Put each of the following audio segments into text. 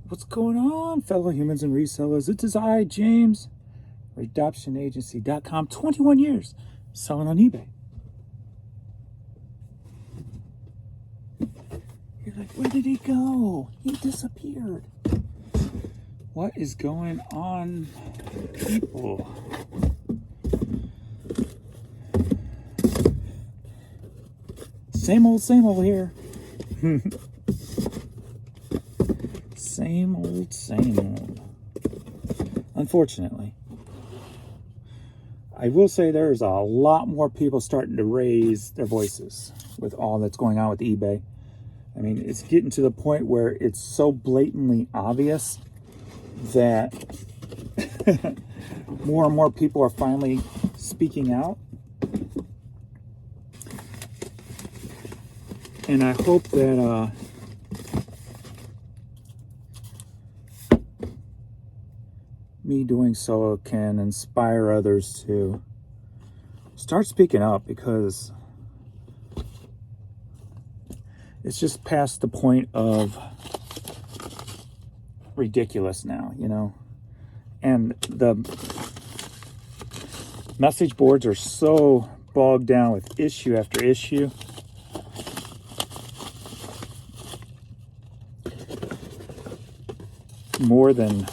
What's going on, fellow humans and resellers? It is I, James, RedoptionAgency.com, 21 years selling on eBay. You're like, where did he go? He disappeared. What is going on, people? Same old here. Same old. Unfortunately. I will say there's a lot more people starting to raise their voices with all that's going on with eBay. I mean, it's getting to the point where it's so blatantly obvious that more and more people are finally speaking out. And I hope that me doing so can inspire others to start speaking up, because it's just past the point of ridiculous now, you know. And the message boards are so bogged down with issue after issue. More than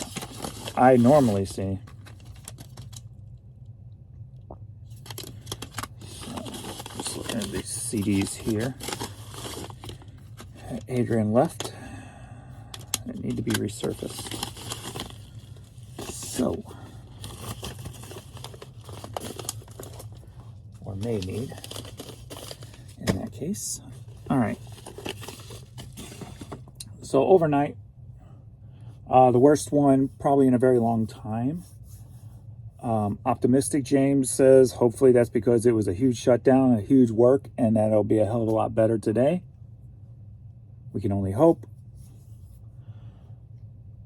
I normally see. Just looking at these CDs here. Adrian left. They need to be resurfaced. So, or may need, in that case. All right. So overnight, the worst one probably in a very long time. Optimistic James says hopefully that's because it was a huge shutdown, a huge work, and that it'll be a hell of a lot better today. We can only hope.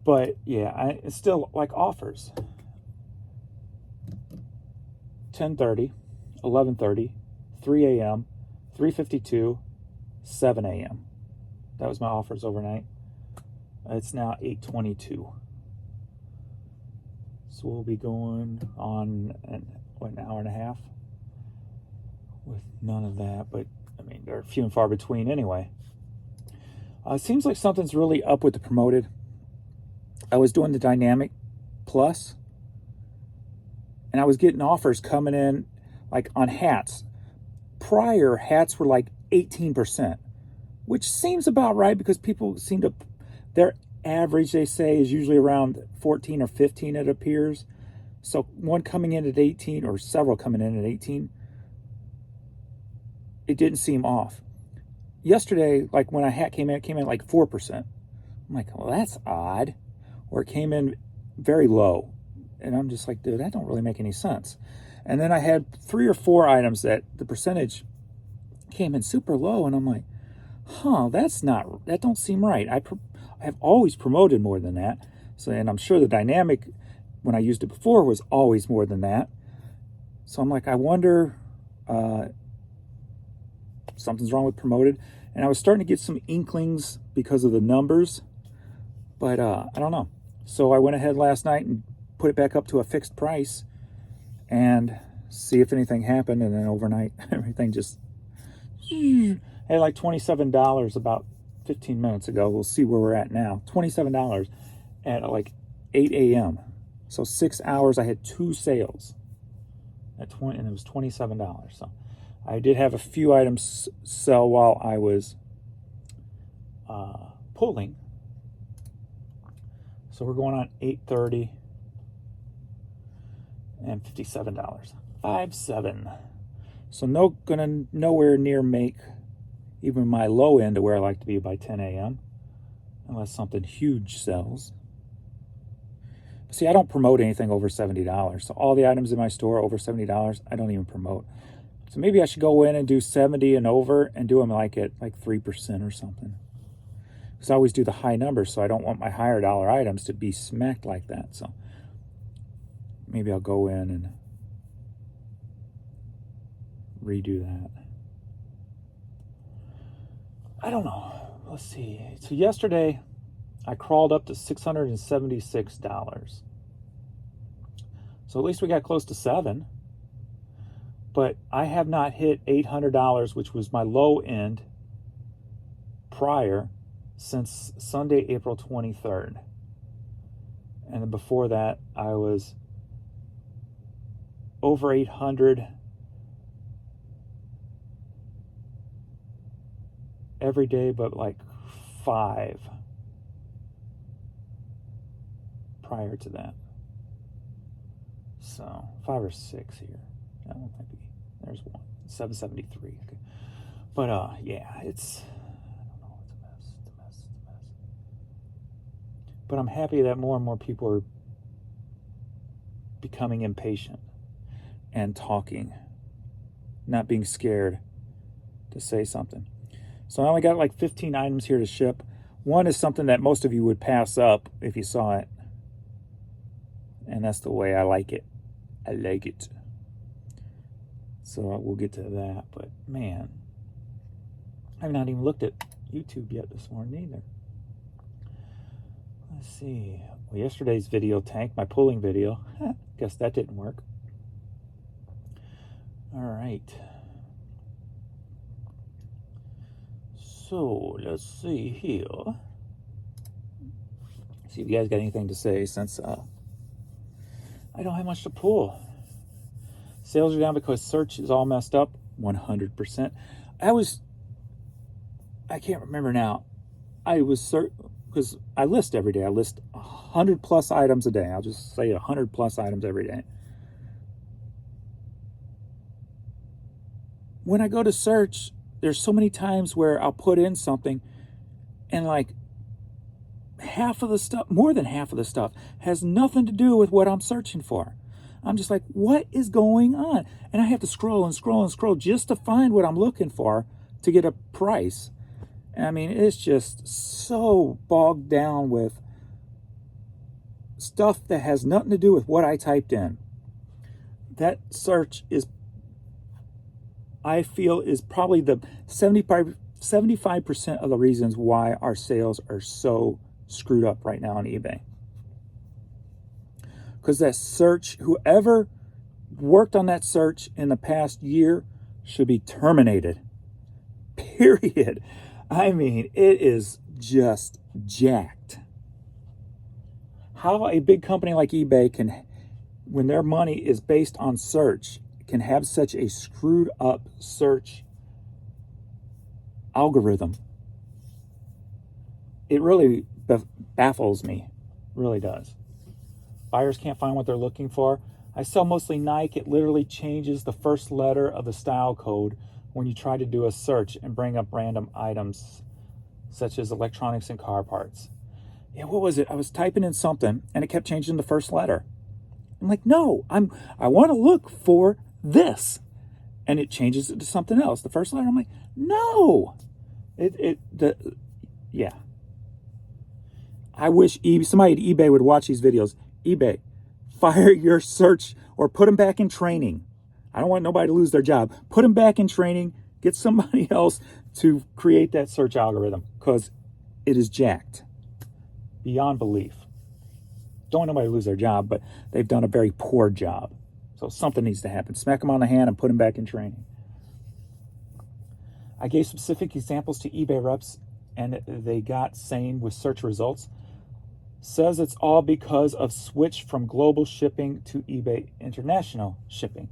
But yeah, it's still like offers. 10:30, 11:30, 3 a.m., 3:52, 7 a.m. That was my offers overnight. It's now 8:22. So we'll be going on an hour and a half with none of that. But I mean, they're few and far between anyway. It seems like something's really up with the promoted. I was doing the dynamic plus, and I was getting offers coming in like on hats. Prior, hats were like 18%, which seems about right because people seem to, their average, they say, is usually around 14 or 15, it appears. So one coming in at 18 or several coming in at 18, it didn't seem off. Yesterday, like when a hat came in, it came in like 4%. I'm like, well, that's odd. Or it came in very low. And I'm just like, dude, that don't really make any sense. And then I had 3 or 4 items that the percentage came in super low. And I'm like, that don't seem right. I have always promoted more than that. So, and I'm sure the dynamic, when I used it before, was always more than that. So I'm like, I wonder, something's wrong with promoted. And I was starting to get some inklings because of the numbers, but I don't know. So I went ahead last night and put it back up to a fixed price and see if anything happened. And then overnight, everything just had like $27 about 15 minutes ago. We'll see where we're at now. $27 at like 8 a.m. So 6 hours, I had 2 sales at 20, and it was $27. So I did have a few items sell while I was pulling. So we're going on 8:30 and $57. 57. So gonna nowhere near make even my low end to where I like to be by 10 a.m. unless something huge sells. See, I don't promote anything over $70. So all the items in my store over $70, I don't even promote. So maybe I should go in and do 70 and over and do them like at like 3% or something. Because I always do the high numbers, so I don't want my higher dollar items to be smacked like that. So maybe I'll go in and redo that. I don't know. Let's see. So yesterday, I crawled up to $676. So at least we got close to $7. But I have not hit $800, which was my low end prior, since Sunday, April 23rd. And then before that, I was over 800 every day, but like 5 prior to that. So 5 or 6 here. That one might be. There's one. 773. Okay. But yeah, it's, I don't know, it's a mess. It's a mess. It's a mess. But I'm happy that more and more people are becoming impatient and talking, not being scared to say something. So I only got like 15 items here to ship. One is something that most of you would pass up if you saw it. And that's the way I like it. I like it. So we'll get to that. But man, I've not even looked at YouTube yet this morning either. Let's see. Well, yesterday's video tanked, my pulling video. Guess that didn't work. All right. So let's see here. See if you guys got anything to say, since I don't have much to pull. Sales are down because search is all messed up. 100%. I can't remember now. I was because I list every day. I list 100 plus items a day. I'll just say 100 plus items every day. When I go to search, there's so many times where I'll put in something and like half of the stuff, more than half of the stuff, has nothing to do with what I'm searching for. I'm just like, what is going on? And I have to scroll and scroll and scroll just to find what I'm looking for to get a price. I mean, it's just so bogged down with stuff that has nothing to do with what I typed in. That search is, I feel, is probably the 75% of the reasons why our sales are so screwed up right now on eBay. Because that search, whoever worked on that search in the past year should be terminated. Period. I mean, it is just jacked. How a big company like eBay can, when their money is based on search, can have such a screwed up search algorithm. It really baffles me. Really does. Buyers can't find what they're looking for. I sell mostly Nike. It literally changes the first letter of the style code when you try to do a search and bring up random items such as electronics and car parts. Yeah, what was it? I was typing in something and it kept changing the first letter. I'm like, no, I want to look for this. And it changes it to something else. The first letter, I'm like, no. Yeah. I wish somebody at eBay would watch these videos. eBay, fire your search or put them back in training. I don't want nobody to lose their job. Put them back in training. Get somebody else to create that search algorithm, because it is jacked beyond belief. Don't want nobody to lose their job, but they've done a very poor job. So something needs to happen. Smack them on the hand and put them back in training. I gave specific examples to eBay reps, and they got sane with search results. Says it's all because of switch from global shipping to eBay international shipping.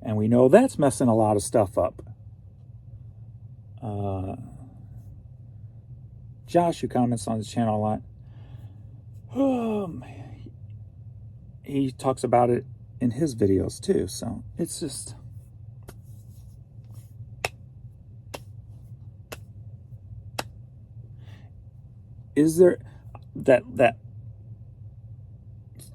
And we know that's messing a lot of stuff up. Josh, who comments on his channel a lot, he talks about it in his videos too. So it's just, is there that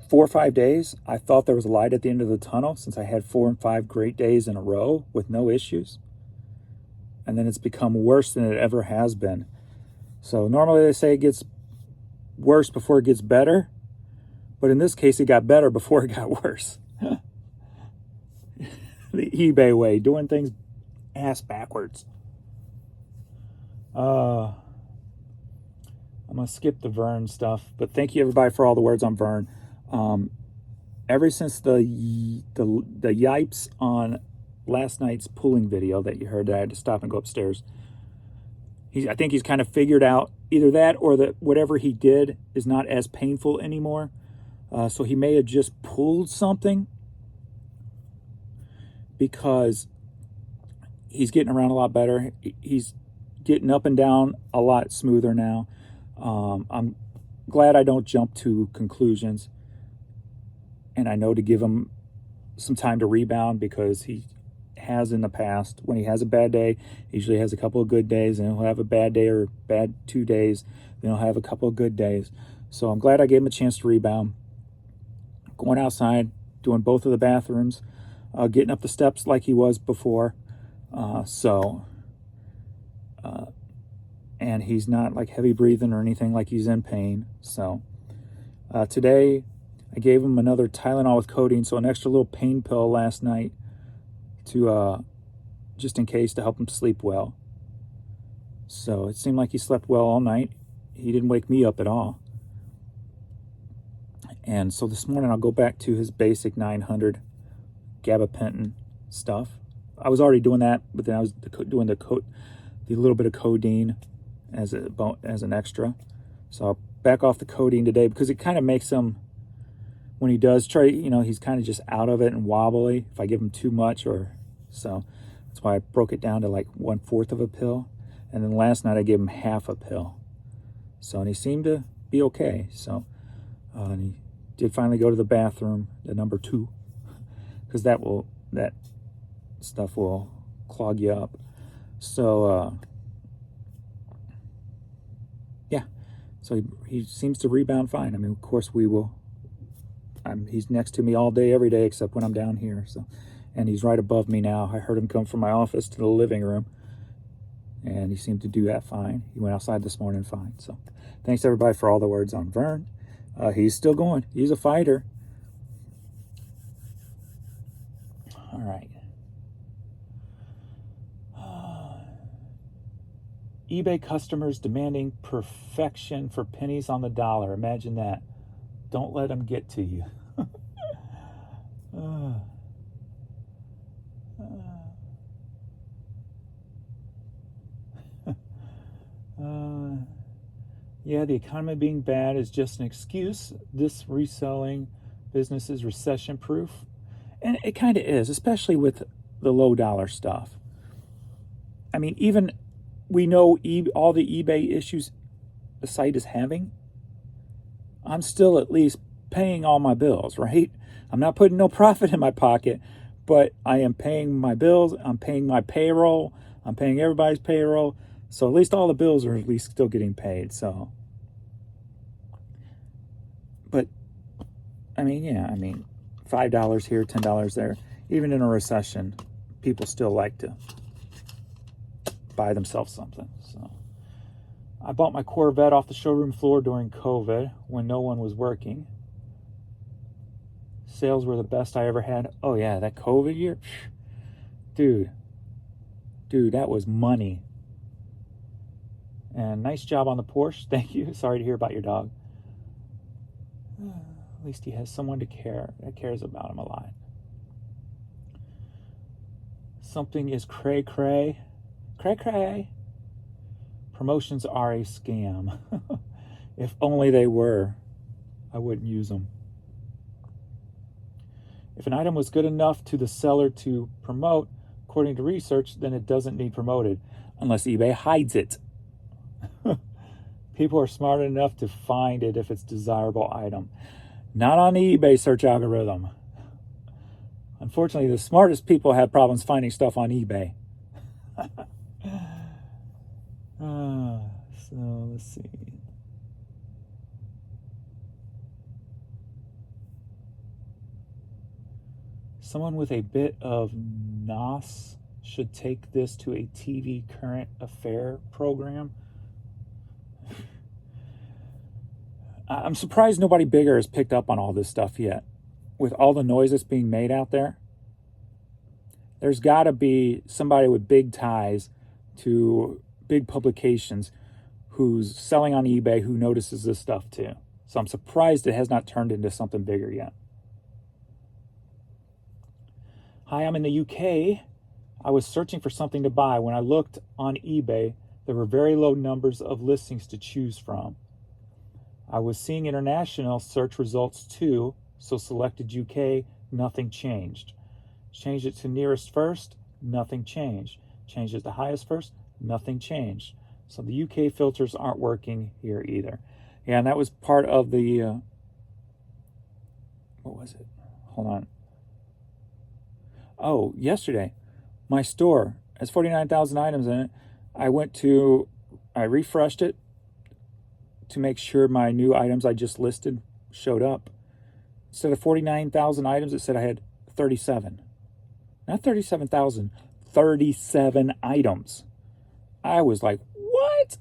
4 or 5 days, I thought there was a light at the end of the tunnel, since I had 4 and 5 great days in a row with no issues. And then it's become worse than it ever has been. So normally they say it gets worse before it gets better. But in this case, it got better before it got worse. The eBay way, doing things ass backwards. I'm I'm going to skip the Vern stuff, but thank you everybody for all the words on Vern. Ever since the yipes on last night's pooling video that you heard that I had to stop and go upstairs, I think he's kind of figured out either that or that whatever he did is not as painful anymore. So he may have just pulled something, because he's getting around a lot better. He's getting up and down a lot smoother now. I'm glad I don't jump to conclusions. And I know to give him some time to rebound, because he has in the past. When he has a bad day, he usually has a couple of good days, and he'll have a bad day or bad 2 days, then he'll have a couple of good days. So I'm glad I gave him a chance to rebound. Going outside, doing both of the bathrooms, getting up the steps like he was before. And he's not like heavy breathing or anything like he's in pain. So today I gave him another Tylenol with codeine, so an extra little pain pill last night to just in case, to help him sleep well. So it seemed like he slept well all night. He didn't wake me up at all. And so this morning I'll go back to his basic 900 gabapentin stuff. I was already doing that, but then I was doing the little bit of codeine as an extra. So I'll back off the codeine today, because it kind of makes him, when he does try, he's kind of just out of it and wobbly if I give him too much. So that's why I broke it down to like 1/4 of a pill. And then last night I gave him half a pill. So, and he seemed to be okay. So, and he did finally go to the bathroom, the number 2, because that stuff will clog you up. So, yeah. So he seems to rebound fine. I mean, of course we will. He's next to me all day, every day, except when I'm down here. So, and he's right above me now. I heard him come from my office to the living room, and he seemed to do that fine. He went outside this morning fine. So thanks everybody for all the words on Vern. He's still going. He's a fighter. All right. eBay customers demanding perfection for pennies on the dollar. Imagine that. Don't let them get to you. Yeah, the economy being bad is just an excuse. This reselling business is recession proof. And it kind of is, especially with the low dollar stuff. I mean, even we know all the eBay issues the site is having. I'm still at least paying all my bills, right? I'm not putting no profit in my pocket, but I am paying my bills. I'm paying my payroll. I'm paying everybody's payroll. So at least all the bills are at least still getting paid. So, but I mean, yeah, $5 here, $10 there. Even in a recession, people still like to buy themselves something. So I bought my Corvette off the showroom floor during COVID when no one was working. Sales were the best I ever had. Oh yeah, that COVID year, dude, that was money. And nice job on the Porsche. Thank you. Sorry to hear about your dog. At least he has someone that cares about him a lot. Something is cray. Promotions are a scam. If only they were. I wouldn't use them. If an item was good enough to the seller to promote, according to research, then it doesn't need promoted, unless eBay hides it. People are smart enough to find it if it's a desirable item. Not on the eBay search algorithm. Unfortunately, the smartest people have problems finding stuff on eBay. So let's see. Someone with a bit of nos should take this to a TV current affair program. I'm surprised nobody bigger has picked up on all this stuff yet. With all the noise that's being made out there, there's got to be somebody with big ties to big publications who's selling on eBay who notices this stuff too. So I'm surprised it has not turned into something bigger yet. Hi, I'm in the UK. I was searching for something to buy. When I looked on eBay, there were very low numbers of listings to choose from. I was seeing international search results too, so selected UK, nothing changed. Changed it to nearest first, nothing changed. Changed it to highest first, nothing changed. So the UK filters aren't working here either. Yeah, and that was part of the, what was it? Hold on. Oh, yesterday, my store has 49,000 items in it. I refreshed it to make sure my new items I just listed showed up. Instead of 49,000 items, it said I had 37. Not 37,000, 37 items. I was like, what?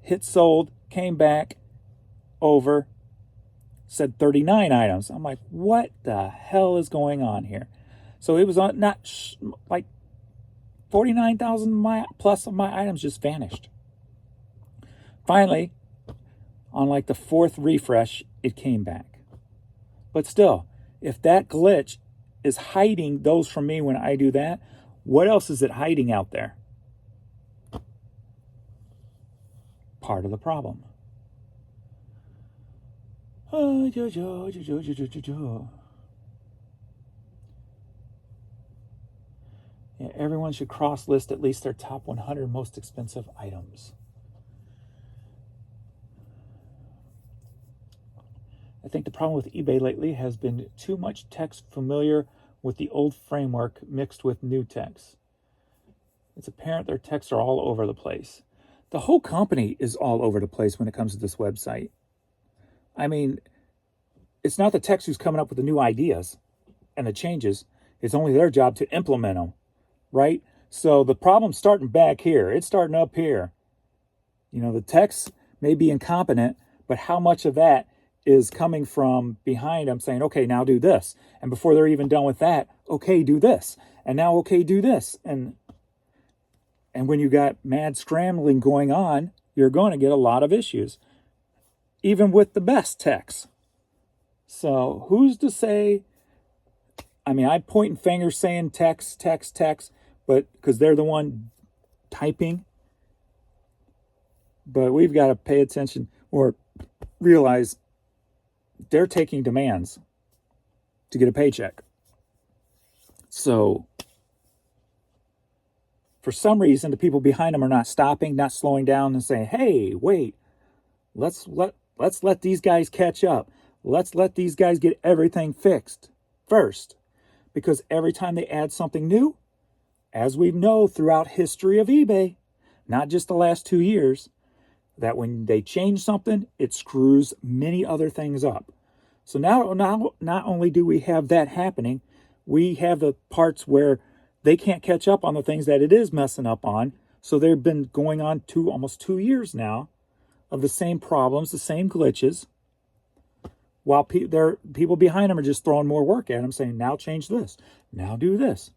Hit sold, came back over, said 39 items. I'm like, what the hell is going on here? So it was like 49,000 plus of my items just vanished. Finally, on like the fourth refresh, it came back. But still, if that glitch is hiding those from me when I do that, what else is it hiding out there? Part of the problem. Yeah, everyone should cross-list at least their top 100 most expensive items. I think the problem with eBay lately has been too much text familiar with the old framework mixed with new text. It's apparent their texts are all over the place. The whole company is all over the place when it comes to this website. I mean, it's not the text who's coming up with the new ideas and the changes. It's only their job to implement them, right? So the problem's starting back here. It's starting up here. You know, the text may be incompetent, but how much of that is coming from behind them saying, okay, now do this. And before they're even done with that, okay, do this. And now, okay, do this. And when you got mad scrambling going on, you're going to get a lot of issues, even with the best text. So who's to say, I mean, I point fingers saying text, but because they're the one typing. But we've got to pay attention or realize they're taking demands to get a paycheck. So for some reason, the people behind them are not stopping, not slowing down and saying, hey, wait, let's let these guys catch up. Let's let these guys get everything fixed first. Because every time they add something new, as we know throughout history of eBay, not just the last 2 years, that when they change something, it screws many other things up. So now not only do we have that happening, we have the parts where they can't catch up on the things that it is messing up on. So they've been going on almost 2 years now of the same problems, the same glitches, while people behind them are just throwing more work at them, saying, now change this, now do this.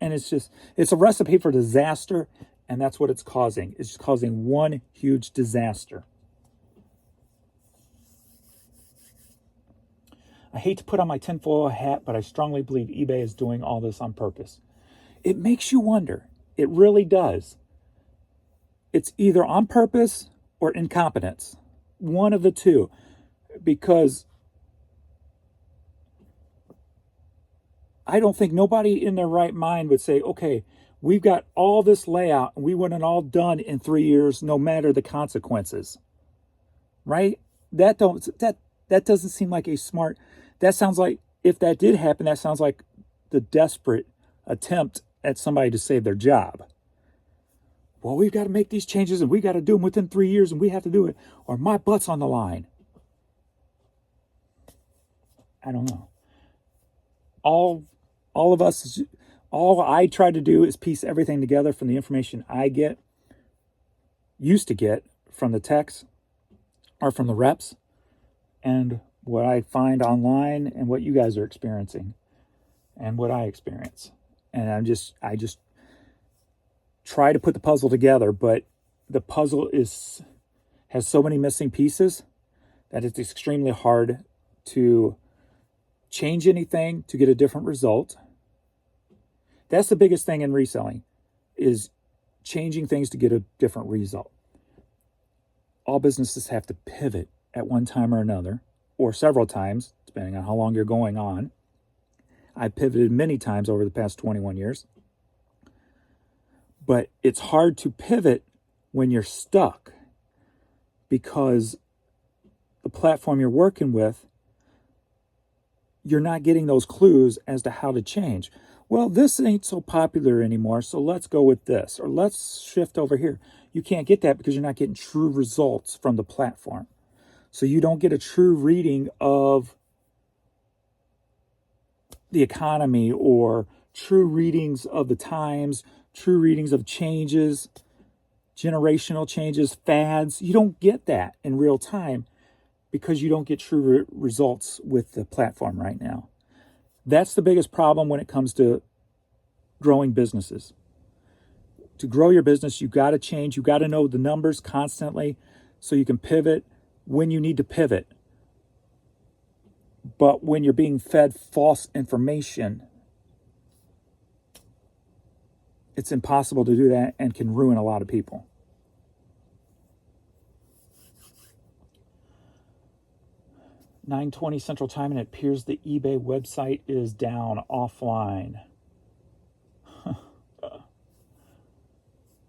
And it's a recipe for disaster, and that's what it's causing. It's causing one huge disaster. I hate to put on my tinfoil hat, but I strongly believe eBay is doing all this on purpose. It makes you wonder. It really does. It's either on purpose or incompetence. One of the two. Because I don't think nobody in their right mind would say, okay, we've got all this layout and we want it all done in 3 years, no matter the consequences. Right? That doesn't seem like a smart. That sounds like, if that did happen, that sounds like the desperate attempt at somebody to save their job. Well, we've got to make these changes and we got to do them within 3 years and we have to do it or my butt's on the line. I don't know. All of us, all I try to do is piece everything together from the information I used to get from the techs or from the reps and what I find online and what you guys are experiencing and what I experience. And I just try to put the puzzle together, but the puzzle is has so many missing pieces that it's extremely hard to change anything to get a different result. That's the biggest thing in reselling, is changing things to get a different result. All businesses have to pivot at one time or another, or several times, depending on how long you're going on. I pivoted many times over the past 21 years. But it's hard to pivot when you're stuck, because the platform you're working with, you're not getting those clues as to how to change. Well, this ain't so popular anymore, so let's go with this, or let's shift over here. You can't get that because you're not getting true results from the platform. So you don't get a true reading of the economy, or true readings of the times, true readings of changes, generational changes, fads. You don't get that in real time because you don't get true results with the platform right now. That's the biggest problem when it comes to growing businesses. To grow your business, you got to change. You got to know the numbers constantly so you can pivot when you need to pivot. But when you're being fed false information, it's impossible to do that and can ruin a lot of people. "9:20 Central Time, and it appears the eBay website is down offline."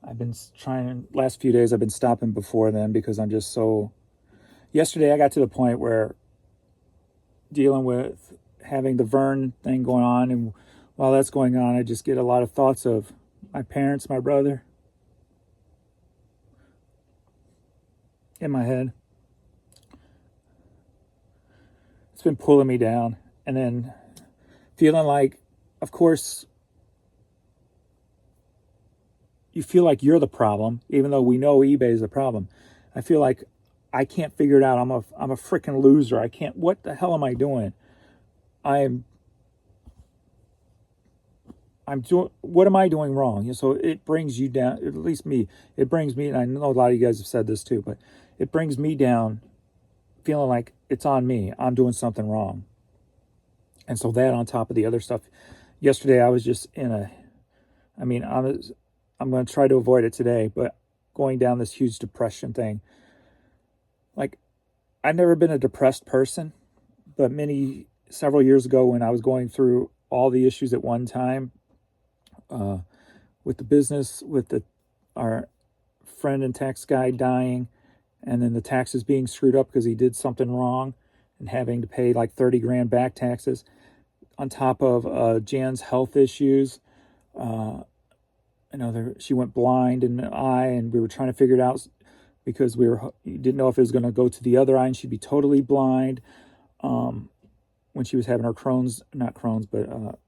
I've been trying, last few days I've been stopping before then because I'm just so... Yesterday I got to the point where dealing with having the Vern thing going on, and while that's going on, I just get a lot of thoughts of my parents, my brother in my head. It's been pulling me down, and then feeling like, of course, you feel like you're the problem, even though we know eBay is the problem. I feel like I can't figure it out. I'm a freaking loser. I can't. What the hell am I doing? I'm doing. What am I doing wrong? So it brings you down. At least me. It brings me. And I know a lot of you guys have said this too, but it brings me down, feeling like it's on me. I'm doing something wrong. And so that, on top of the other stuff, yesterday I was just in a. I mean, I'm going to try to avoid it today, but going down this huge depression thing. Like, I've never been a depressed person, but several years ago, when I was going through all the issues at one time, with the business, with our friend and tax guy dying, and then the taxes being screwed up because he did something wrong and having to pay like 30 grand back taxes, on top of Jan's health issues. She went blind in the eye, and we were trying to figure it out because we didn't know if it was going to go to the other eye and she'd be totally blind. When she was having her rheumatoid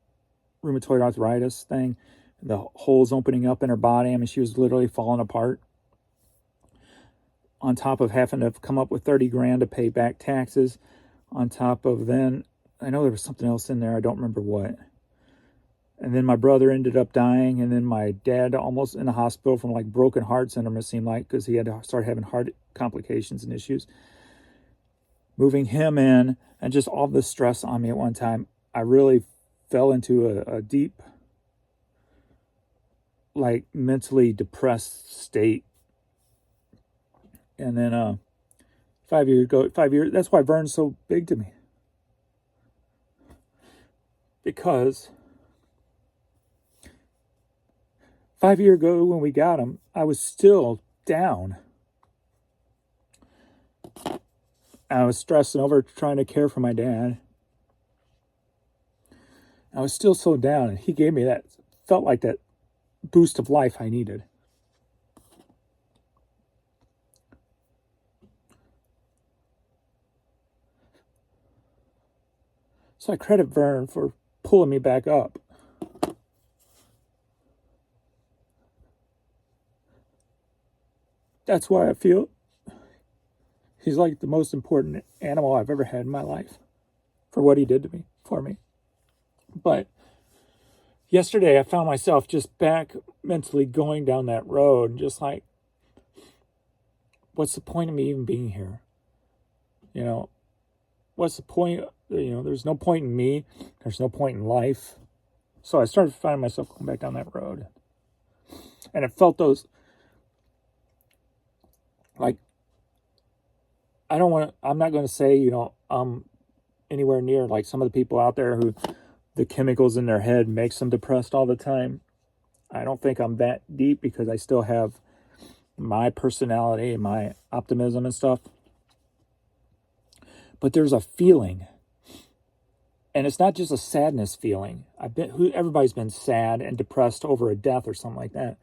arthritis thing, the holes opening up in her body. I mean, she was literally falling apart. On top of having to come up with 30 grand to pay back taxes. On top of then, I know there was something else in there. I don't remember what. And then my brother ended up dying, and then my dad almost in the hospital from like broken heart syndrome, it seemed like, because he had to start having heart complications and issues. Moving him in, and just all the stress on me at one time, I really fell into a deep, like, mentally depressed state. And then 5 years, that's why Vern's so big to me. Because 5 years ago when we got him, I was still down. I was stressing over trying to care for my dad. I was still so down, and he gave me that, felt like that boost of life I needed. So I credit Vern for pulling me back up. That's why I feel he's like the most important animal I've ever had in my life for what he did to me, for me. But yesterday I found myself just back mentally going down that road, just like what's the point of me even being here? You know, what's the point? You know, there's no point in me. There's no point in life. So I started finding myself going back down that road. And it felt those, like, I'm not going to say, you know, anywhere near like some of the people out there who the chemicals in their head makes them depressed all the time. I don't think I'm that deep because I still have my personality and my optimism and stuff. But there's a feeling, and it's not just a sadness feeling. Everybody's been sad and depressed over a death or something like that.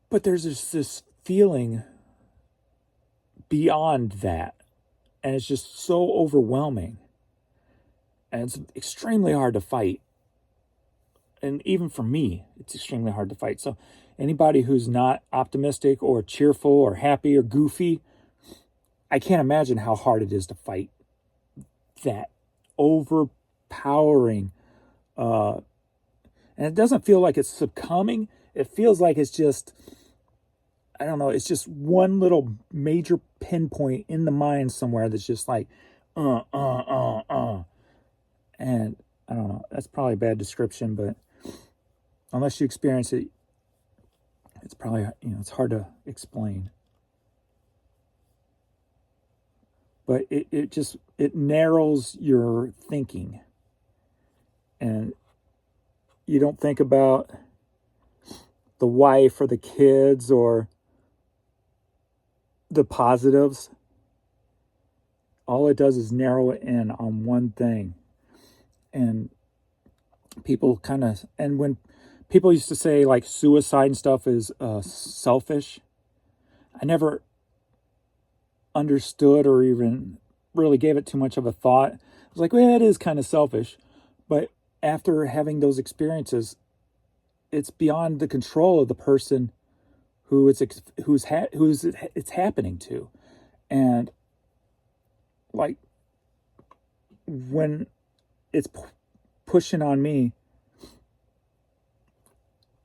But there's this feeling beyond that, and it's just so overwhelming, and it's extremely hard to fight. And even for me, it's extremely hard to fight. So anybody who's not optimistic or cheerful or happy or goofy, I can't imagine how hard it is to fight that overpowering, and it doesn't feel like it's succumbing. It feels like it's just, I don't know, it's just one little major pinpoint in the mind somewhere that's just like, and I don't know, that's probably a bad description, but unless you experience it, it's probably, you know, it's hard to explain. But it narrows your thinking. And you don't think about the wife or the kids or the positives. All it does is narrow it in on one thing. And people and when people used to say like suicide and stuff is selfish, I never understood or even really gave it too much of a thought. I was like, well, it is kind of selfish. But after having those experiences, it's beyond the control of the person who it's happening to. And like when it's pushing on me,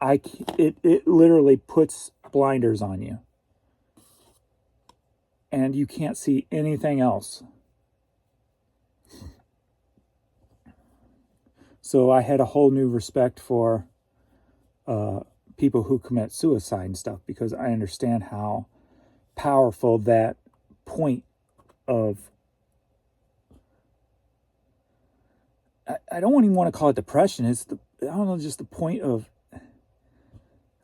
it literally puts blinders on you. And you can't see anything else. So I had a whole new respect for people who commit suicide and stuff, because I understand how powerful that point of, I don't even want to call it depression. It's just the point of,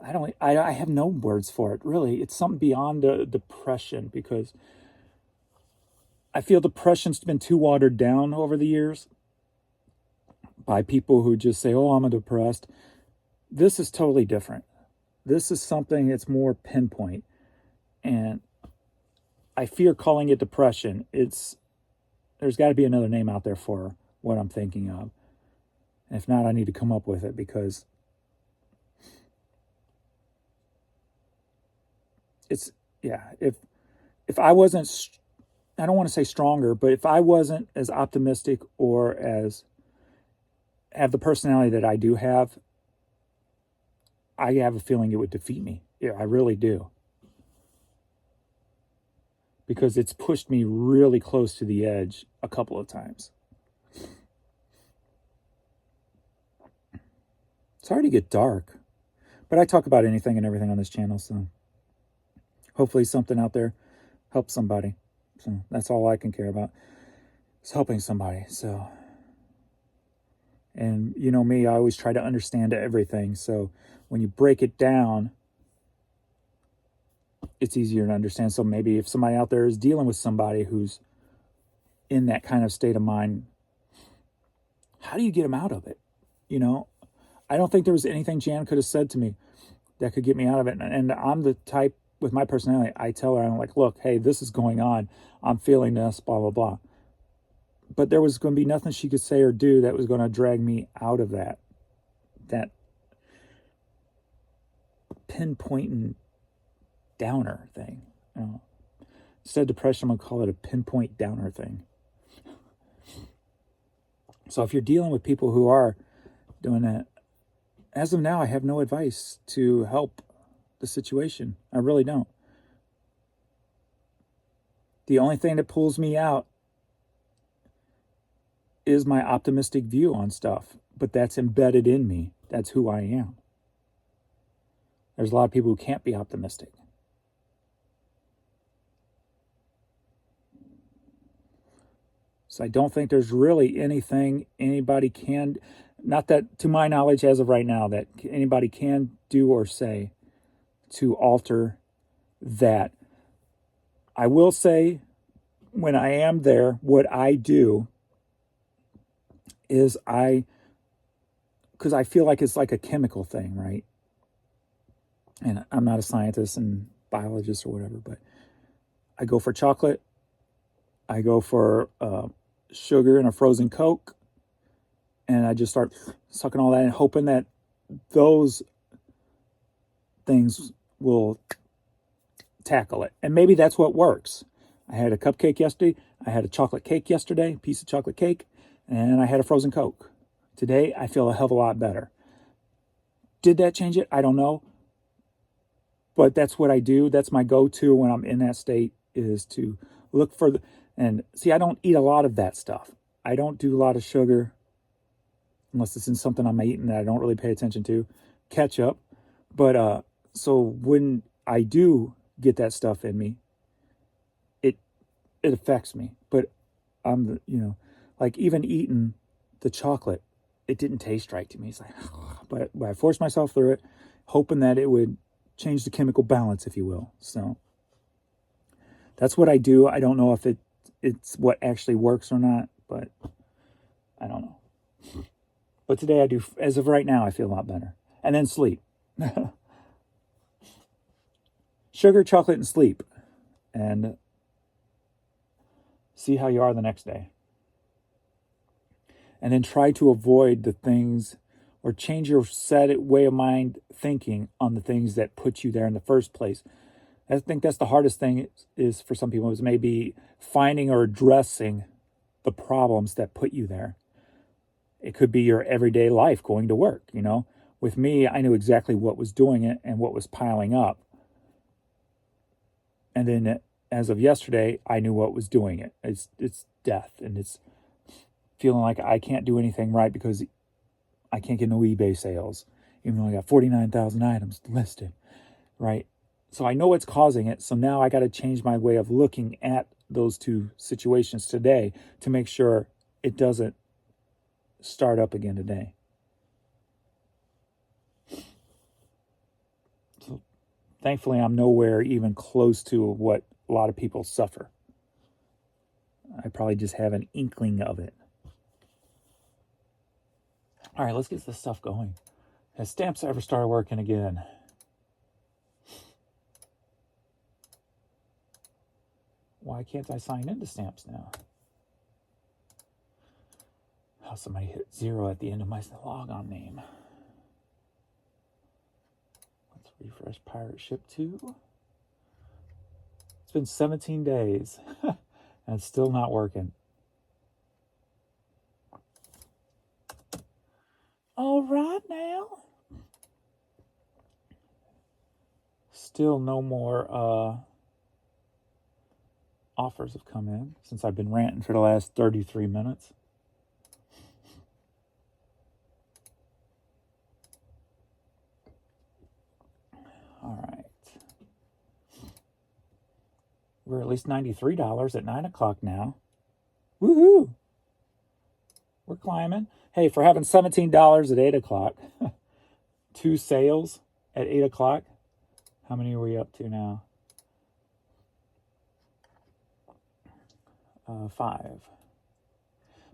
I have no words for it, really. It's something beyond the depression, because I feel depression's been too watered down over the years by people who just say, oh, I'm depressed. This is totally different. This is something that's more pinpoint. And I fear calling it depression. There's got to be another name out there for what I'm thinking of. And if not, I need to come up with it, because it's, yeah, if I wasn't, I don't want to say stronger, but if I wasn't as optimistic or as have the personality that I do have, I have a feeling it would defeat me. Yeah, I really do. Because it's pushed me really close to the edge a couple of times. It's hard to get dark, but I talk about anything and everything on this channel, so hopefully something out there helps somebody. So that's all I can care about, is helping somebody. So, and you know me, I always try to understand everything. So when you break it down, it's easier to understand. So maybe if somebody out there is dealing with somebody who's in that kind of state of mind, how do you get them out of it? You know, I don't think there was anything Jan could have said to me that could get me out of it. And I'm the type, with my personality, I tell her, I'm like, look, hey, this is going on. I'm feeling this, blah, blah, blah. But there was going to be nothing she could say or do that was going to drag me out of that pinpointing downer thing. You know, instead of depression, I'm going to call it a pinpoint downer thing. So if you're dealing with people who are doing that, as of now, I have no advice to help the situation. I really don't. The only thing that pulls me out is my optimistic view on stuff, but that's embedded in me. That's who I am. There's a lot of people who can't be optimistic. So I don't think there's really anything anybody can, not that to my knowledge as of right now, that anybody can do or say to alter that. I will say, when I am there, what I do is because I feel like it's like a chemical thing, right? And I'm not a scientist and biologist or whatever, but I go for chocolate. I go for sugar and a frozen Coke. And I just start sucking all that and hoping that those things will tackle it. And maybe that's what works. I had a cupcake yesterday. I had a chocolate cake yesterday, piece of chocolate cake, and I had a frozen Coke. Today, I feel a hell of a lot better. Did that change it? I don't know. But that's what I do. That's my go-to when I'm in that state, is to look for and see, I don't eat a lot of that stuff. I don't do a lot of sugar unless it's in something I'm eating that I don't really pay attention to. Ketchup. But so when I do get that stuff in me, it affects me. But I'm, like even eating the chocolate, it didn't taste right to me. It's like, but I forced myself through it, hoping that it would change the chemical balance, if you will. So that's what I do. I don't know if it's what actually works or not, but I don't know. But today I do, as of right now, I feel a lot better. And then sleep. Sugar, chocolate, and sleep. And see how you are the next day. And then try to avoid the things, or change your way of mind thinking on the things that put you there in the first place. I think that's the hardest thing is for some people, is maybe finding or addressing the problems that put you there. It could be your everyday life going to work, With me, I knew exactly what was doing it and what was piling up. And then as of yesterday, I knew what was doing it. It's death, and it's feeling like I can't do anything right because I can't get no eBay sales, even though I got 49,000 items listed, right? So I know what's causing it. So now I got to change my way of looking at those two situations today to make sure it doesn't start up again today. So thankfully, I'm nowhere even close to what a lot of people suffer. I probably just have an inkling of it. All right, let's get this stuff going. Has Stamps ever started working again? Why can't I sign into Stamps now? Oh, somebody hit 0 at the end of my logon name. Let's refresh Pirate Ship 2. It's been 17 days and it's still not working. All right now. Still no more offers have come in since I've been ranting for the last 33 minutes. All right. We're at least $93 at 9 o'clock now. Woohoo! We're climbing. Hey, for having $17 at 8 o'clock, 2 sales at 8 o'clock, how many are we up to now? 5.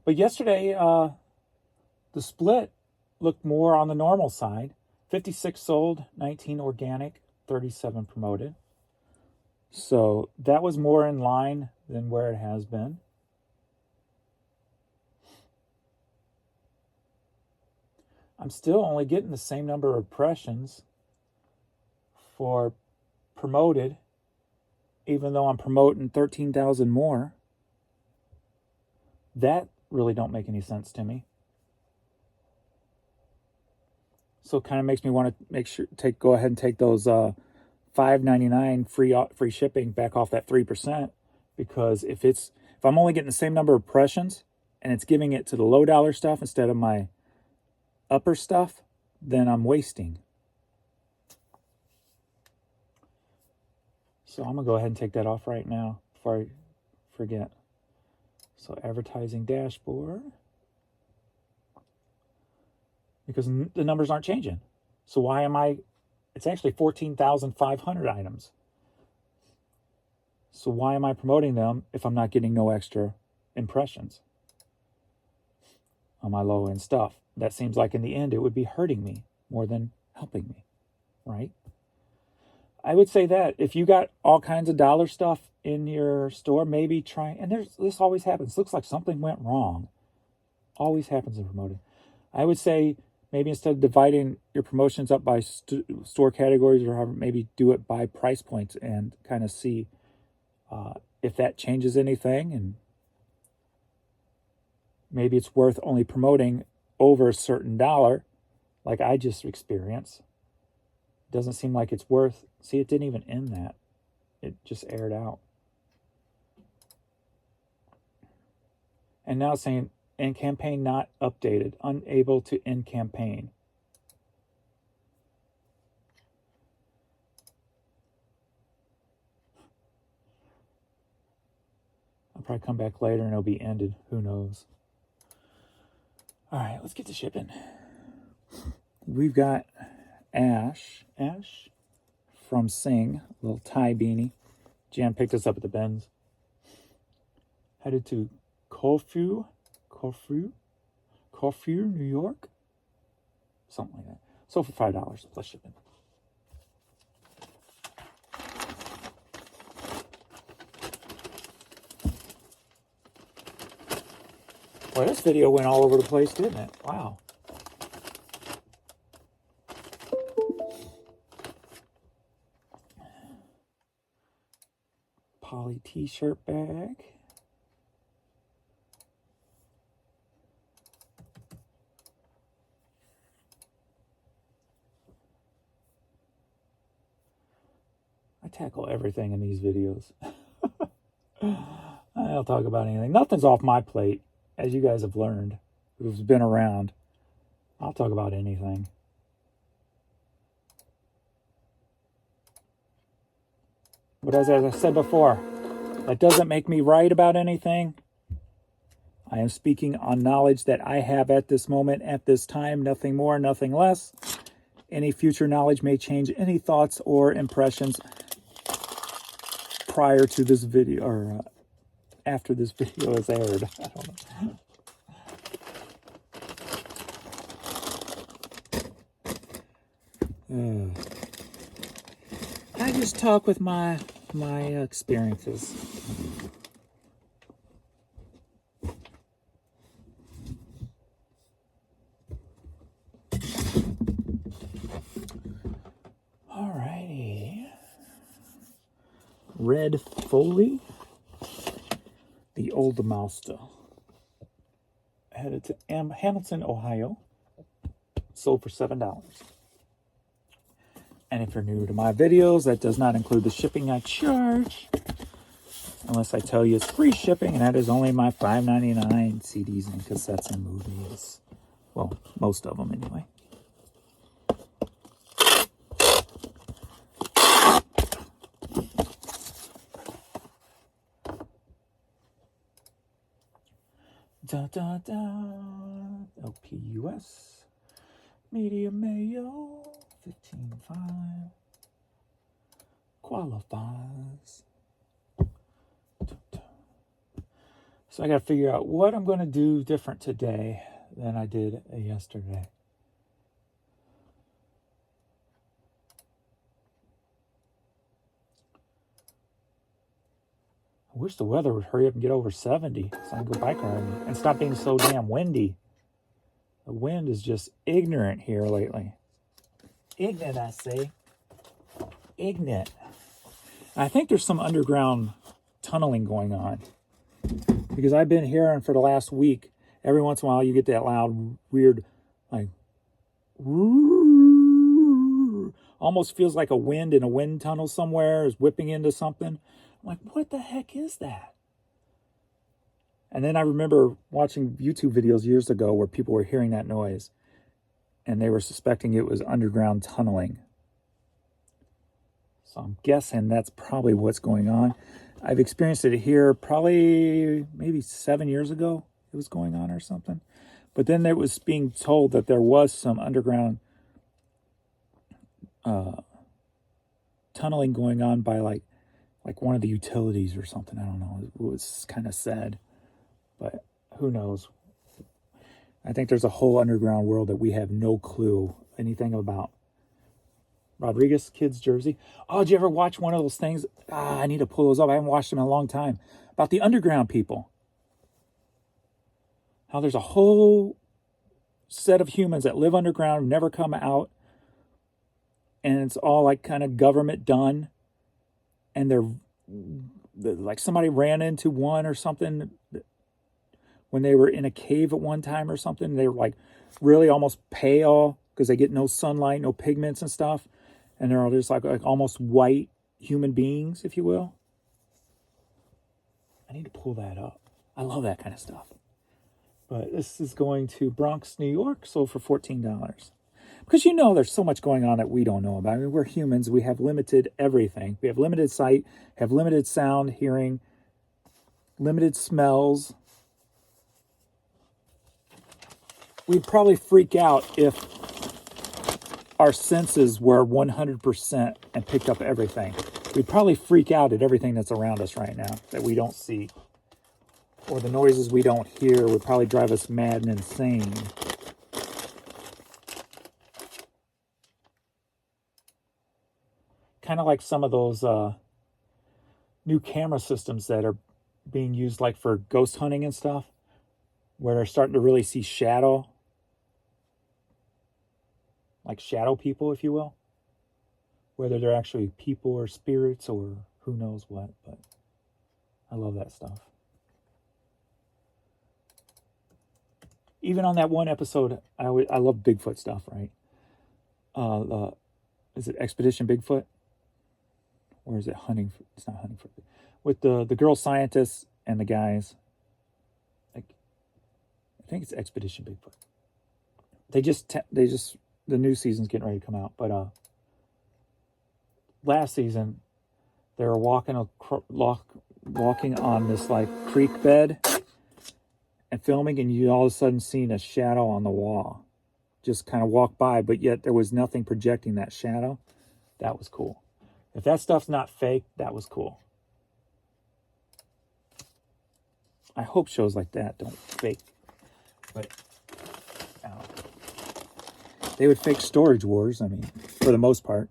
But yesterday, the split looked more on the normal side. 56 sold, 19 organic, 37 promoted. So that was more in line than where it has been. I'm still only getting the same number of impressions for promoted, even though I'm promoting 13,000 more. That really don't make any sense to me. So it kind of makes me want to go ahead and take those $5.99 free shipping back off that 3%, because if I'm only getting the same number of impressions and it's giving it to the low dollar stuff instead of my upper stuff, then I'm wasting. So I'm gonna go ahead and take that off right now before I forget. So advertising dashboard, because the numbers aren't changing. So why am I, it's actually 14,500 items. So why am I promoting them if I'm not getting no extra impressions on my low end stuff? That seems like in the end it would be hurting me more than helping me, right? I would say that if you got all kinds of dollar stuff in your store, maybe try, and this always happens. Looks like something went wrong. Always happens in promoting. I would say maybe instead of dividing your promotions up by store categories, or however, maybe do it by price points and kind of see if that changes anything. And maybe it's worth only promoting over a certain dollar, like I just experienced. Doesn't seem like it's worth. See, it didn't even end that. It just aired out. And now it's saying end campaign not updated, unable to end campaign. I'll probably come back later and it'll be ended. Who knows? All right, let's get to shipping. We've got Ash from Sing, a little tie beanie. Jan picked us up at the Benz. Headed to Corfu, New York? Something like that. So for $5 plus shipping. Well, this video went all over the place, didn't it? Wow. Poly t-shirt bag. I tackle everything in these videos. I'll talk about anything. Nothing's off my plate, as you guys have learned, who's been around. I'll talk about anything. But as I said before, that doesn't make me right about anything. I am speaking on knowledge that I have at this moment, at this time, nothing more, nothing less. Any future knowledge may change any thoughts or impressions prior to this video, or after this video is aired. I don't know. I just talk with my experiences. Alrighty. Red Foley, the Old Master. Headed to Hamilton, Ohio. Sold for $7. And if you're new to my videos, that does not include the shipping I charge. Unless I tell you it's free shipping, and that is only my $5.99 CDs and cassettes and movies. Well, most of them anyway. Da da da. LPUS. Medium mayo. 15.5. Qualifies. So I got to figure out what I'm going to do different today than I did yesterday. I wish the weather would hurry up and get over 70 so I can go bike riding and stop being so damn windy. The wind is just ignorant here lately. Ignorant, I say. Ignorant. I think there's some underground tunneling going on. Because I've been hearing for the last week, every once in a while you get that loud, weird, like, almost feels like a wind in a wind tunnel somewhere is whipping into something. I'm like, what the heck is that? And then I remember watching YouTube videos years ago where people were hearing that noise and they were suspecting it was underground tunneling. So I'm guessing that's probably what's going on. I've experienced it here probably maybe 7 years ago. It was going on or something. But then it was being told that there was some underground tunneling going on by like one of the utilities or something. I don't know. It was kind of sad. But who knows? I think there's a whole underground world that we have no clue anything about. Rodriguez Kids Jersey. Oh, did you ever watch one of those things? I need to pull those up. I haven't watched them in a long time. About the underground people. How there's a whole set of humans that live underground, never come out. And it's all like kind of government done. And they're like somebody ran into one or something when they were in a cave at one time or something. They were like really almost pale because they get no sunlight, no pigments and stuff. And they're all just like almost white human beings, if you will. I need to pull that up. I love that kind of stuff. But this is going to Bronx, New York, sold for $14. Because you know there's so much going on that we don't know about. I mean, we're humans. We have limited everything. We have limited sight, have limited sound, hearing, limited smells. We'd probably freak out if our senses were 100% and picked up everything. We'd probably freak out at everything that's around us right now that we don't see. Or the noises we don't hear would probably drive us mad and insane. Kind of like some of those new camera systems that are being used like for ghost hunting and stuff, where they're starting to really see shadow. Like shadow people, if you will. Whether they're actually people or spirits or who knows what. But I love that stuff. Even on that one episode, I love Bigfoot stuff, right? Is it Expedition Bigfoot? Or is it Hunting? It's not Hunting for. With the girl scientists and the guys. Like, I think it's Expedition Bigfoot. They just the new season's getting ready to come out, but last season they were walking on this like creek bed and filming, and you all of a sudden seen a shadow on the wall just kind of walk by, but yet there was nothing projecting that shadow. That was cool. If that stuff's not fake, that was cool. I hope shows like that don't fake, but they would fake Storage Wars, I mean, for the most part.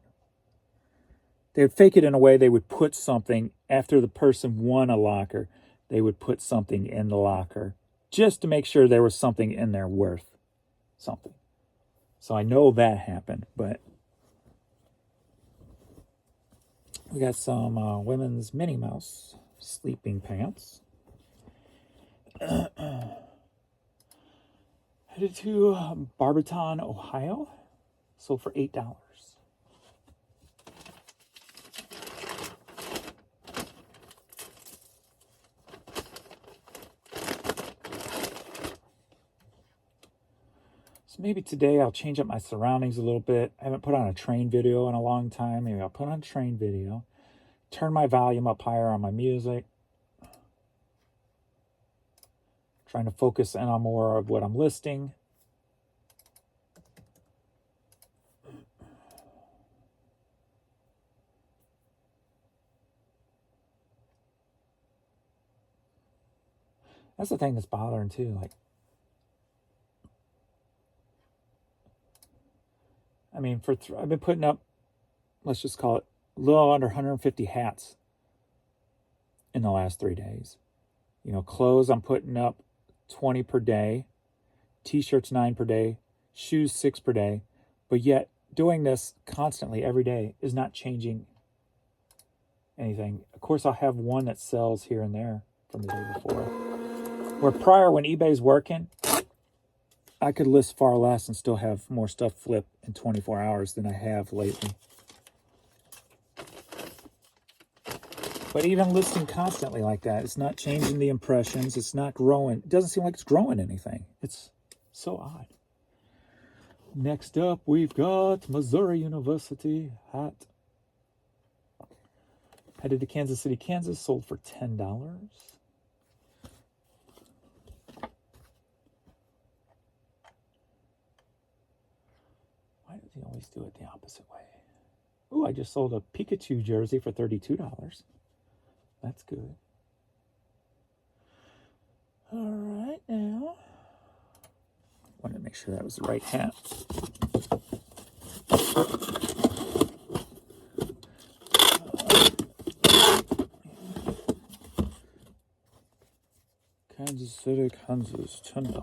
They would fake it in a way they would put something, after the person won a locker, they would put something in the locker just to make sure there was something in there worth something. So I know that happened, but we got some women's Minnie Mouse sleeping pants. Headed to Barberton, Ohio. Sold for $8. So maybe today I'll change up my surroundings a little bit. I haven't put on a train video in a long time. Maybe I'll put on a train video. Turn my volume up higher on my music. Trying to focus in on more of what I'm listing. That's the thing that's bothering too. Like, I mean, I've been putting up, let's just call it, a little under 150 hats in the last 3 days. You know, clothes I'm putting up 20 per day, t-shirts 9 per day, shoes 6 per day, but yet doing this constantly every day is not changing anything. Of course, I'll have one that sells here and there from the day before. Where prior, when eBay's working, I could list far less and still have more stuff flip in 24 hours than I have lately. But even listing constantly like that, it's not changing the impressions. It's not growing. It doesn't seem like it's growing anything. It's so odd. Next up, we've got Missouri University hat. Headed to Kansas City, Kansas. Sold for $10. Why does he always do it the opposite way? Ooh, I just sold a Pikachu jersey for $32. That's good. All right, now. Wanted to make sure that was the right hat. Kansas City, Kansas, $10.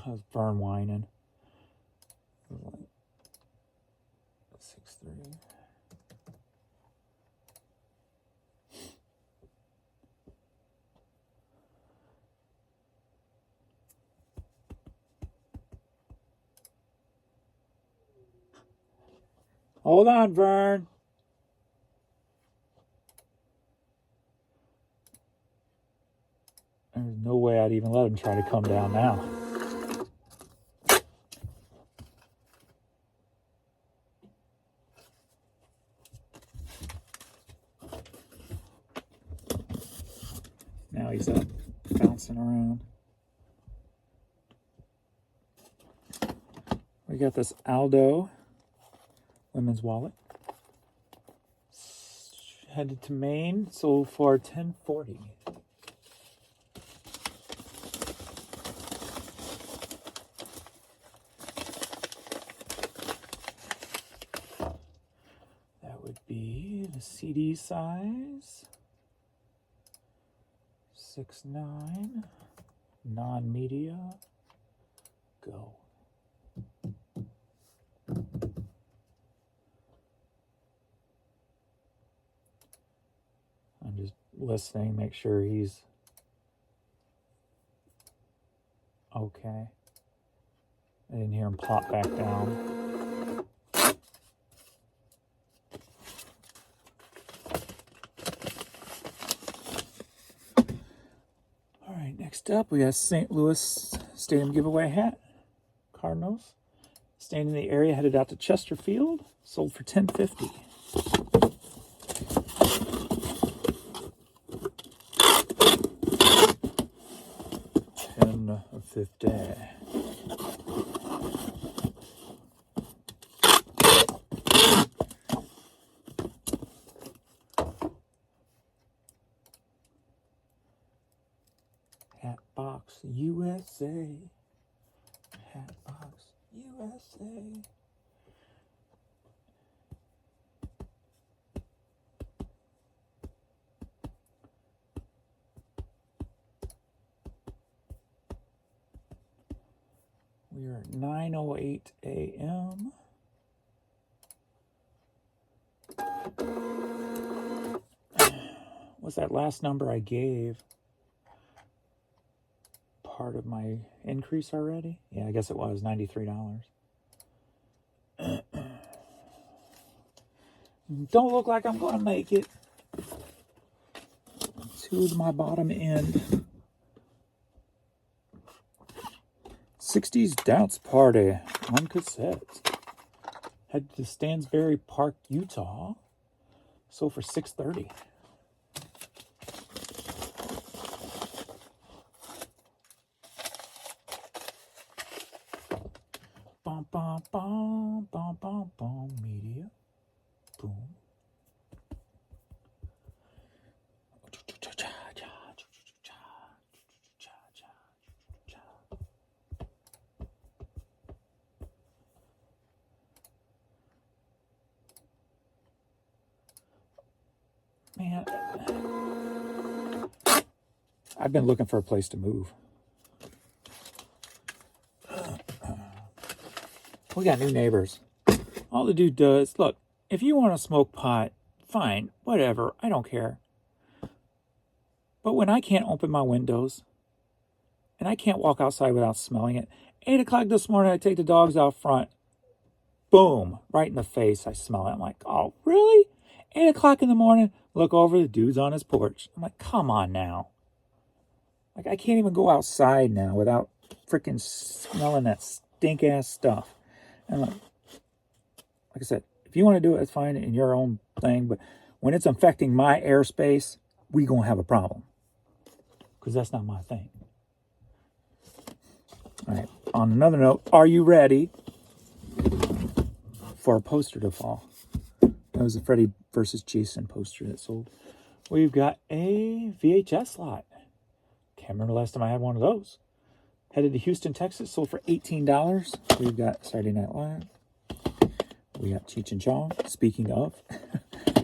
How's Vern whining? 6-3. Hold on, Vern. There's no way I'd even let him try to come down now. Now he's up, bouncing around. We got this Aldo women's wallet. Headed to Maine, sold for $10.40. That would be the CD size. 6'9", non-media, go. I'm just listening, make sure he's okay. I didn't hear him plop back down. Next up, we got St. Louis Stadium giveaway hat. Cardinals. Staying in the area, headed out to Chesterfield. Sold for $10.50. $10.50. Hatbox USA. Hatbox USA. We are at 9:08 a.m. Was that last number I gave part of my increase already? Yeah, I guess it was $93. Don't look like I'm going to make it to my bottom end. 60s Dance Party on cassette. Headed to Stansbury Park, Utah. Sold for $6.30. Bum, bum, bum, bum, bum, bum, media. Boom. Man, I've been looking for a place to move. We got new neighbors. All the dude does, look, if you want to smoke pot, fine, whatever, I don't care. But when I can't open my windows and I can't walk outside without smelling it, 8 o'clock this morning, I take the dogs out front. Boom, right in the face, I smell it. I'm like, oh, really? 8 o'clock in the morning, look over, the dude's on his porch. I'm like, come on now. Like, I can't even go outside now without freaking smelling that stink-ass stuff. And like I said, if you want to do it, it's fine in your own thing. But when it's affecting my airspace, we going to have a problem. Because that's not my thing. All right, on another note, are you ready for a poster to fall? That was a Freddy versus Jason poster that sold. We've got a VHS lot. Can't remember the last time I had one of those. Headed to Houston, Texas, sold for $18. We've got Saturday Night Live. We got Cheech and Chong, speaking of.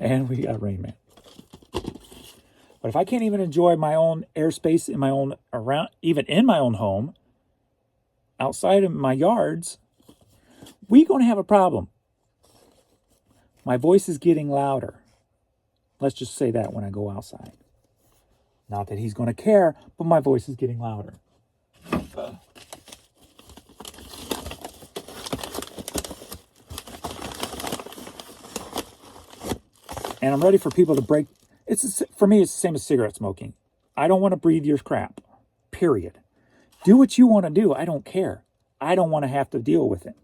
And we got Rain Man. But if I can't even enjoy my own airspace in my own around, even in my own home, outside of my yards, we're going to have a problem. My voice is getting louder. Let's just say that when I go outside. Not that he's going to care, but my voice is getting louder. And I'm ready for people to break. For me, it's the same as cigarette smoking. I don't want to breathe your crap. Period. Do what you want to do. I don't care. I don't want to have to deal with it.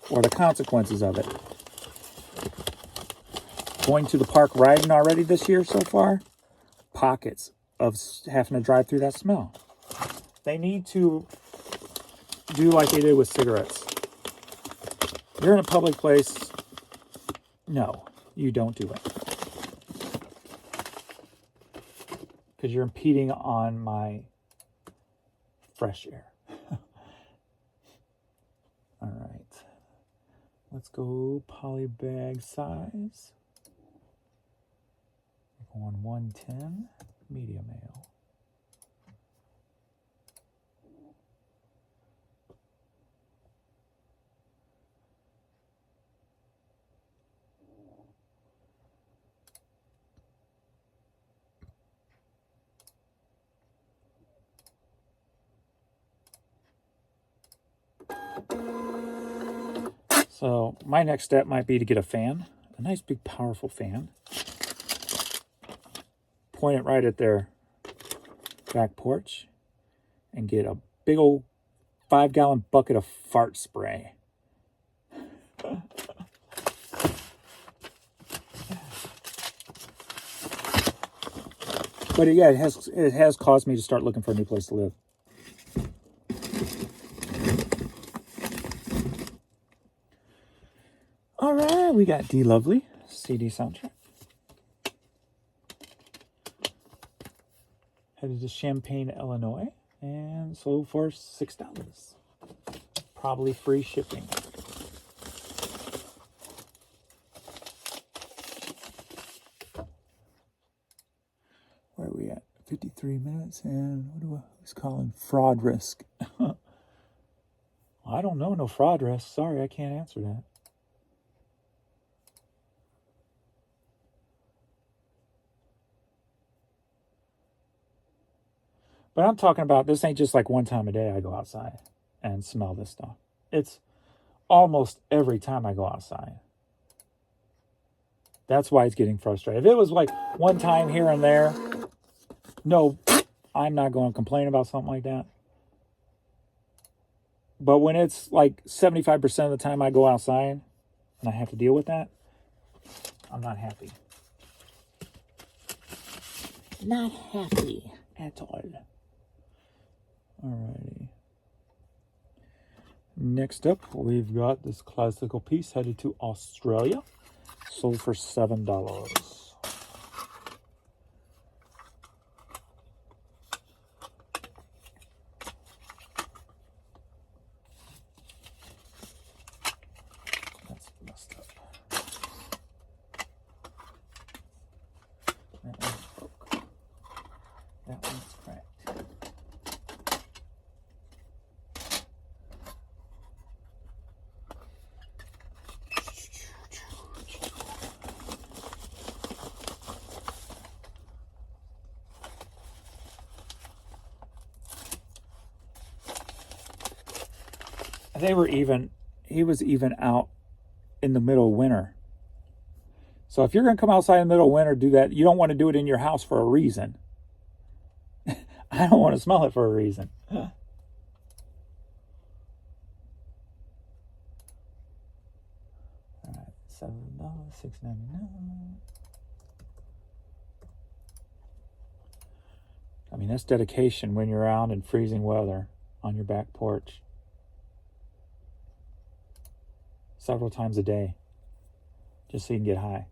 Or the consequences of it. Going to the park riding already this year so far. Pockets of having to drive through that smell. They need to do like they did with cigarettes. You're in a public place. No, you don't do it. Because you're impeding on my fresh air. All right. Let's go poly bag size. On 110, media mail. So my next step might be to get a fan, a nice big powerful fan. Point it right at their back porch and get a big old 5-gallon bucket of fart spray. But yeah, it has caused me to start looking for a new place to live. All right, we got D Lovely CD soundtrack. Headed to Champaign, Illinois, and sold for $6. Probably free shipping. Where are we at? 53 minutes, and who's calling fraud risk? I don't know no fraud risk. Sorry, I can't answer that. But I'm talking about, this ain't just like one time a day I go outside and smell this stuff. It's almost every time I go outside. That's why it's getting frustrating. If it was like one time here and there, no, I'm not going to complain about something like that. But when it's like 75% of the time I go outside and I have to deal with that, I'm not happy. Not happy at all. Alrighty. Next up, we've got this classical piece headed to Australia. Sold for $7. That's messed up. That one's broke. That one's cracked. he was even out in the middle of winter. So if you're going to come outside in the middle of winter, do that. You don't want to do it in your house for a reason. I don't want to smell it for a reason. All right, $7.6.99. I mean, that's dedication when you're out in freezing weather on your back porch several times a day, just so you can get high.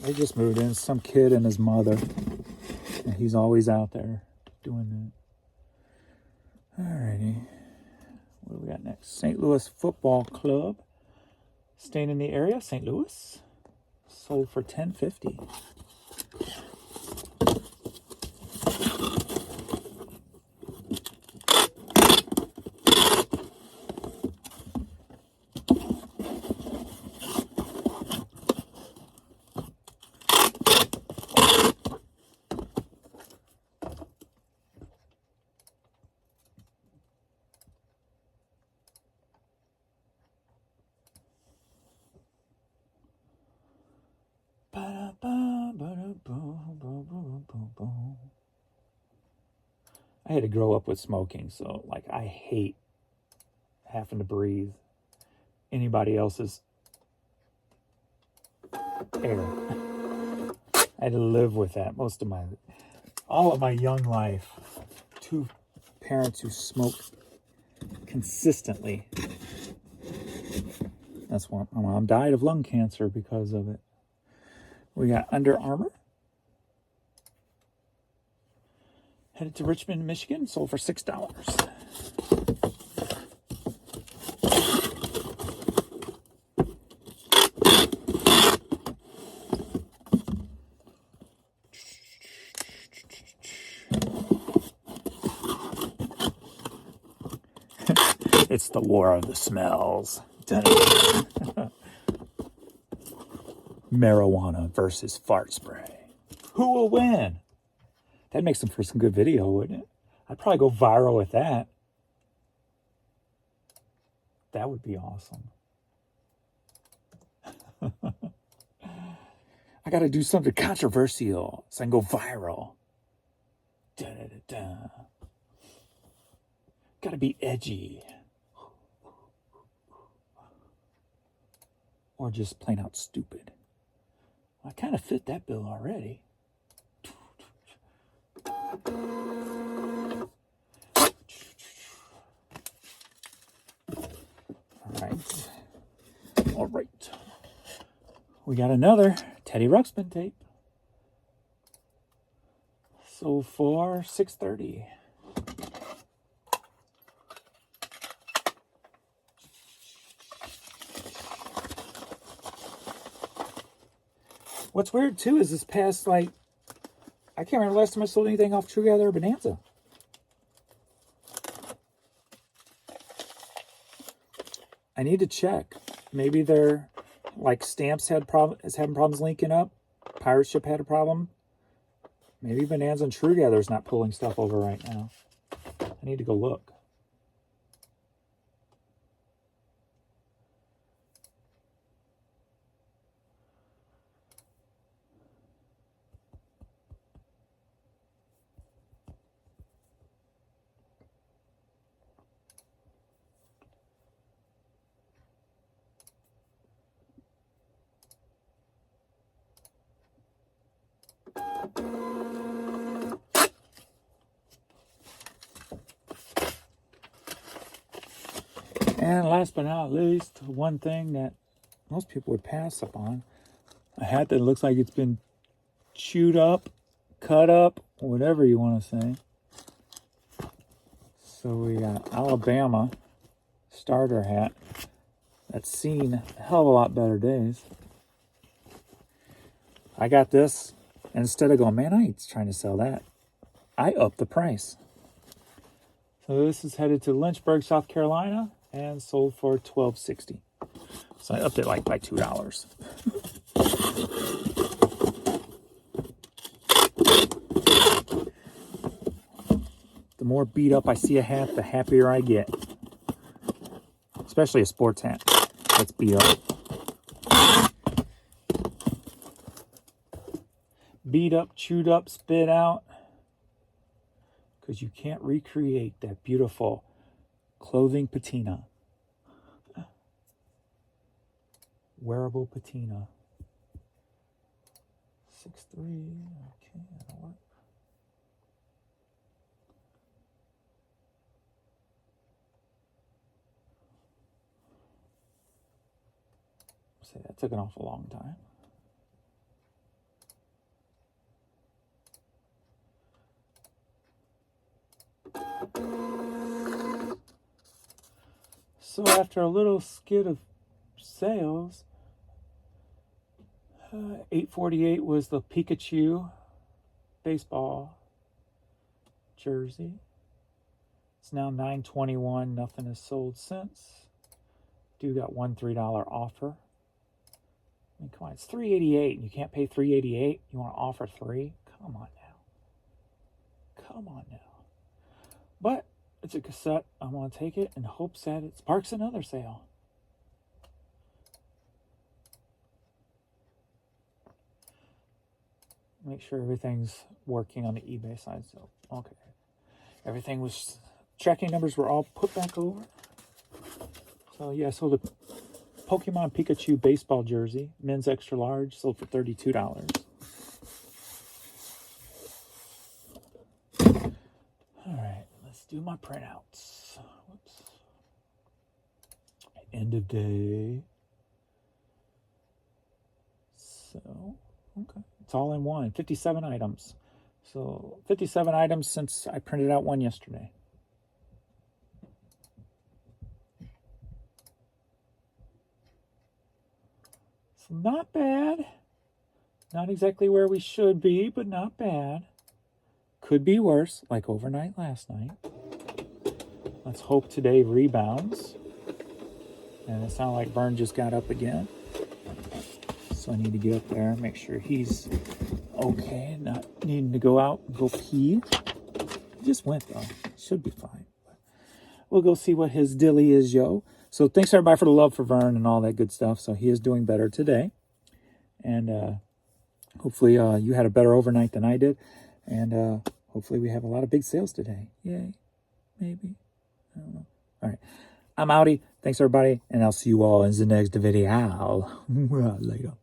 They just moved in, some kid and his mother, and he's always out there doing that. Alrighty, what do we got next? St. Louis Football Club, staying in the area, St. Louis, sold for $10.50. I had to grow up with smoking, so like I hate having to breathe anybody else's air. I had to live with that all of my young life. Two parents who smoked consistently. That's why my mom died of lung cancer because of it. We got Under Armour. Headed to Richmond, Michigan. Sold for $6. It's the war of the smells. Marijuana versus fart spray. Who will win? That makes them for some good video, wouldn't it? I'd probably go viral with that. That would be awesome. I got to do something controversial so I can go viral. Got to be edgy. Or just plain out stupid. I kind of fit that bill already. All right. We got another Teddy Ruxpin tape. Sold for $6.30. What's weird too is this past, I can't remember the last time I sold anything off True Gather or Bonanza. I need to check. Maybe their Stamps having problems linking up. Pirate Ship had a problem. Maybe Bonanza and True Gather's not pulling stuff over right now. I need to go look. And last but not least, one thing that most people would pass up on, a hat that looks like it's been chewed up, cut up, whatever you want to say. So we got Alabama starter hat that's seen a hell of a lot better days. I got this, and instead of going, man, I ain't trying to sell that, I upped the price. So this is headed to Lynchburg, South Carolina, and sold for $12.60. So I upped it like by $2. The more beat up I see a hat, the happier I get. Especially a sports hat that's beat up. Beat up, chewed up, spit out. Because you can't recreate that beautiful clothing patina. Wearable patina. 6'3". Okay, that'll work. See, that took an awful long time. So after a little skid of sales, 848 was the Pikachu baseball jersey. It's now $9.21. Nothing has sold since. Dude got one $3 offer. I mean, come on, it's $3.88 and you can't pay $3.88. You want to offer $3? Come on now. Come on now. But it's a cassette. I'm going to take it in hopes that it sparks another sale. Make sure everything's working on the eBay side. So, okay. Everything was, tracking numbers were all put back over. So, yeah, I sold a Pokemon Pikachu baseball jersey, men's extra large, sold for $32. All right, let's do my printouts. Whoops. End of day. So, okay. It's all in one. 57 items. So 57 items since I printed out one yesterday. So not bad. Not exactly where we should be, but not bad. Could be worse, like overnight last night. Let's hope today rebounds. And it sounded like Vern just got up again. So I need to get up there and make sure he's okay, not needing to go out and go pee. He just went though. Should be fine. But we'll go see what his dilly is, yo. So thanks everybody for the love for Vern and all that good stuff. So he is doing better today. And hopefully you had a better overnight than I did. And hopefully we have a lot of big sales today. Yay. Maybe. I don't know. All right. I'm outie. Thanks everybody. And I'll see you all in the next video. Later.